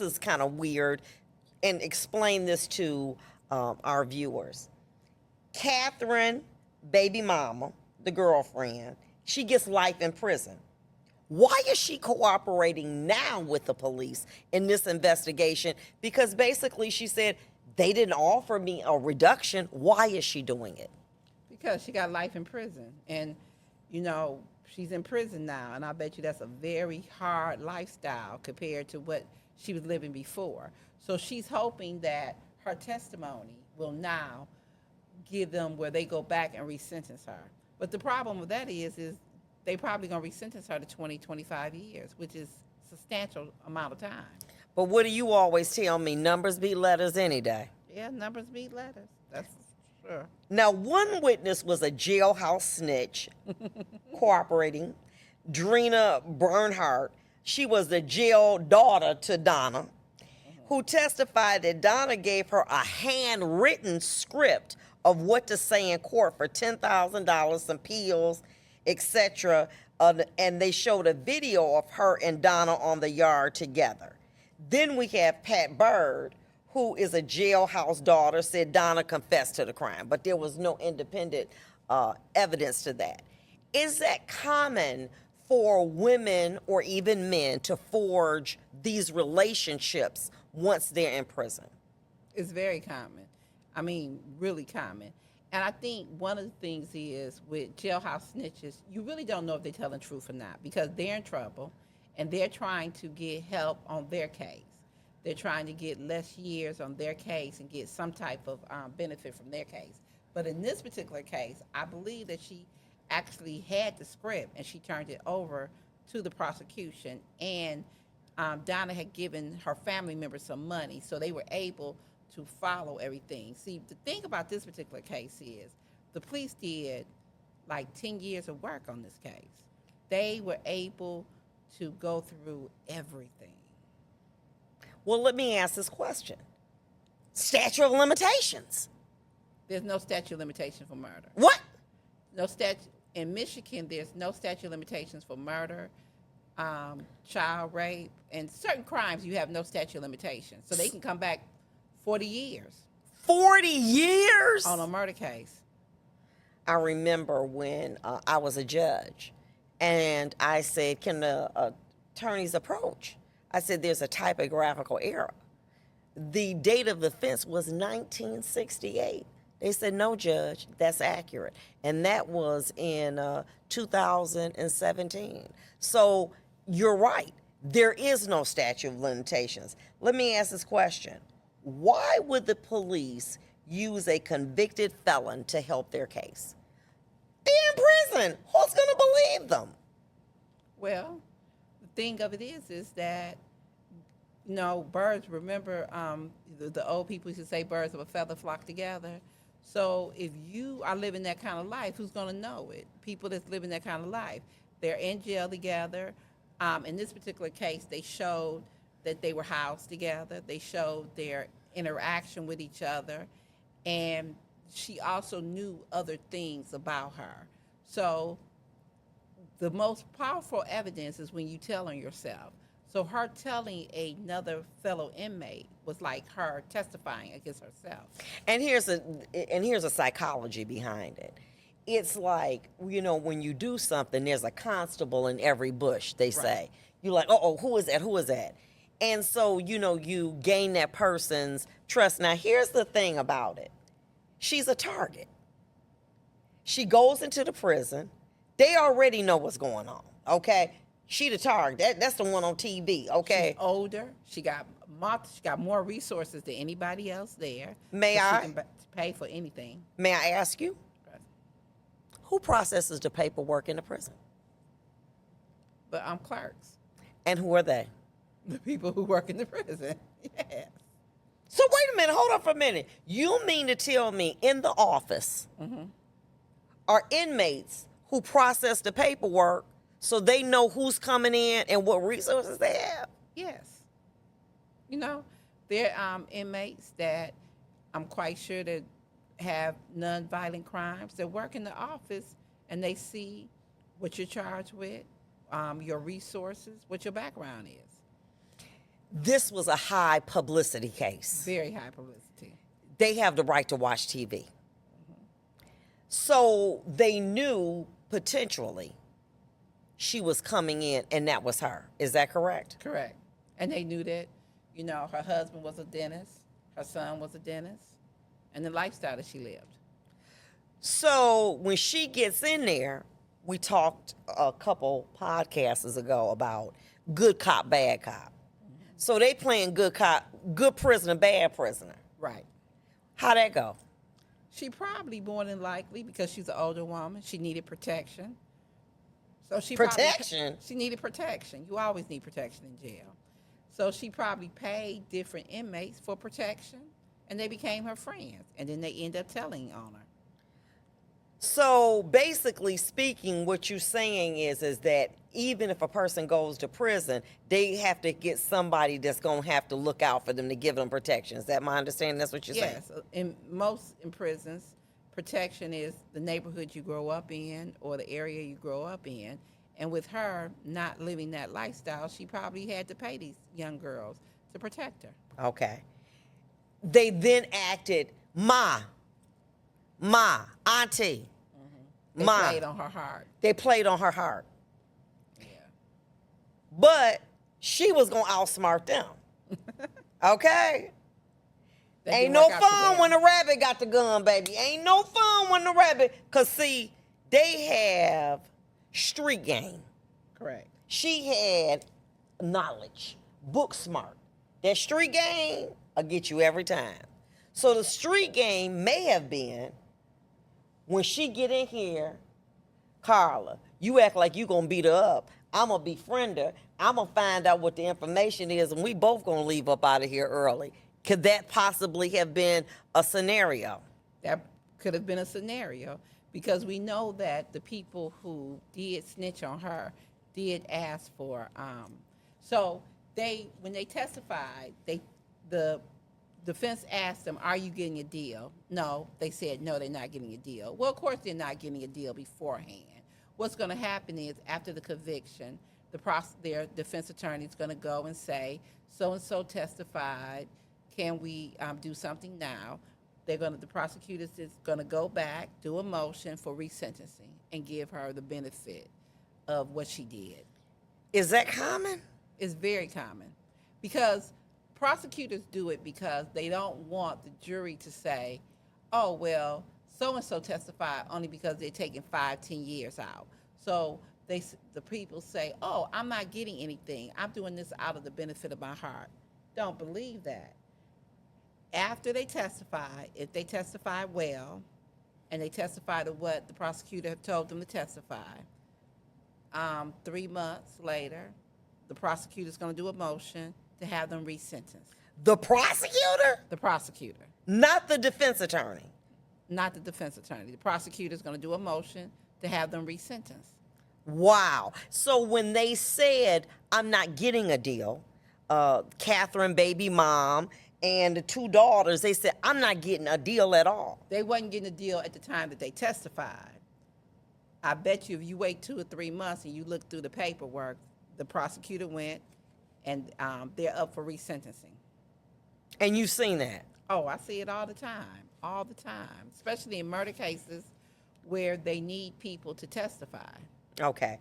is kind of weird, and explain this to our viewers. Catherine, baby mama, the girlfriend, she gets life in prison. Why is she cooperating now with the police in this investigation? Because basically she said they didn't offer me a reduction. Why is she doing it? Because she got life in prison. And, you know, she's in prison now. And I bet you that's a very hard lifestyle compared to what she was living before. So she's hoping that her testimony will now give them where they go back and resentence her. But the problem with that is they probably going to resentence her to 20, 25 years, which is a substantial amount of time. But what do you always tell me? Numbers beat letters any day. Yeah, numbers beat letters. That's for sure. Now, one witness was a jailhouse snitch cooperating. Drina Bernhardt, she was the jail daughter to Donna, who testified that Donna gave her a handwritten script of what to say in court for $10,000, some pills, etc. And they showed a video of her and Donna on the yard together. Then we have Pat Bird, who is a jailhouse daughter, said Donna confessed to the crime, but there was no independent evidence to that. Is that common for women or even men to forge these relationships once they're in prison? It's very common. I mean, really common. And I think one of the things is with jailhouse snitches, you really don't know if they're telling the truth or not because they're in trouble and they're trying to get help on their case. They're trying to get less years on their case and get some type of benefit from their case. But in this particular case, I believe that she actually had the script and she turned it over to the prosecution. And Donna had given her family members some money, so they were able to follow everything. See, the thing about this particular case is the police did like 10 years of work on this case. They were able to go through everything. Well, let me ask this question. Statute of limitations. There's no statute of limitation for murder. What? No statute in Michigan. There's no statute of limitations for murder, child rape, and certain crimes. You have no statute of limitations, so they can come back 40 years 40 years? on a murder case. I remember when I was a judge and I said, can the attorneys approach? I said, there's a typographical error. The date of the offense was 1968. They said, no, Judge, that's accurate. And that was in 2017. So you're right. There is no statute of limitations. Let me ask this question. Why would the police use a convicted felon to help their case? They're in prison. Who's going to believe them? Well, the thing of it is that, you know, birds, remember the old people used to say birds of a feather flock together. So if you are living that kind of life, who's going to know it? People that's living that kind of life. They're in jail together. In this particular case, they showed that they were housed together. They showed their interaction with each other. And she also knew other things about her. So the most powerful evidence is when you tell on yourself. So her telling another fellow inmate was like her testifying against herself. And here's a psychology behind it. It's like, you know, when you do something, there's a constable in every bush, they say. Right. You're like, oh, who is that? Who is that? And so, you know, you gain that person's trust. Now, here's the thing about it. She's a target. She goes into the prison. They already know what's going on, okay? She the target. That's the one on TV, okay? She's older. She got more resources than anybody else there. May So I? She can pay for anything. May I ask you, who processes the paperwork in the prison? But I'm clerks. And who are they? The people who work in the prison. Yes. So wait a minute, hold on for a minute. You mean to tell me in the office are inmates who process the paperwork so they know who's coming in and what resources they have? Yes. You know, there are inmates that I'm quite sure that have non-violent crimes that work in the office and they see what you're charged with, your resources, what your background is. this was a high publicity case. Very high publicity. They have the right to watch TV. So they knew potentially she was coming in and that was her. Is that correct? Correct. And they knew that, you know, her husband was a dentist, her son was a dentist, and the lifestyle that she lived. So when she gets in there, we talked a couple podcasts ago about good cop, bad cop. So they playing good cop, good prisoner, bad prisoner. Right. How'd that go? She probably more than likely, because she's an older woman, she needed protection. So she Protection? She needed protection. You always need protection in jail. So she probably paid different inmates for protection, and they became her friends. And then they end up telling on her. So basically speaking, what you're saying is that even if a person goes to prison, they have to get somebody that's going to have to look out for them to give them protection. Is that my understanding? That's what you're saying? Yes. In prisons, protection is the neighborhood you grow up in or the area you grow up in. And with her not living that lifestyle, she probably had to pay these young girls to protect her. Okay. They then acted auntie, They ma. played on her heart. They played on her heart. Yeah. But she was going to outsmart them. Okay? That Ain't didn't no work out for fun them. when the rabbit got the gun, baby. Ain't no fun when the rabbit, because see, they have street game. Correct. She had knowledge, book smart. That street game will get you every time. So the street game may have been, when she get in here, Carla, you act like you gonna beat her up. I'm gonna befriend her. I'm gonna find out what the information is, and we both gonna leave up out of here early. Could that possibly have been a scenario? That could have been a scenario, because we know that the people who did snitch on her did ask for. So when they testified, the defense asked them, "Are you getting a deal?" No, they said no, they're not getting a deal. Well, of course they're not getting a deal beforehand. What's going to happen is after the conviction, their defense attorney is going to go and say, "So and so testified. Can we do something now?" The prosecutors is going to go back, do a motion for resentencing, and give her the benefit of what she did. Is that common? It's very common, because prosecutors do it because they don't want the jury to say, "Oh, well, so-and-so testified only because they're taking 5-10 years out." So the people say, "Oh, I'm not getting anything. I'm doing this out of the benefit of my heart." Don't believe that. After they testify, if they testify well, and they testify to what the prosecutor told them to testify, 3 months later, the prosecutor is going to do a motion to have them resentenced. The prosecutor? The prosecutor, Not the defense attorney. not the defense attorney. The prosecutor is going to do a motion to have them resentenced. Wow. So when they said, "I'm not getting a deal," Catherine, baby mom, and the 2 daughters, they said, "I'm not getting a deal at all." They wasn't getting a deal at the time that they testified. I bet you if you wait 2 or 3 months and you look through the paperwork, the prosecutor went and they're up for resentencing. And you've seen that. Oh, I see it all the time, especially in murder cases where they need people to testify. Okay.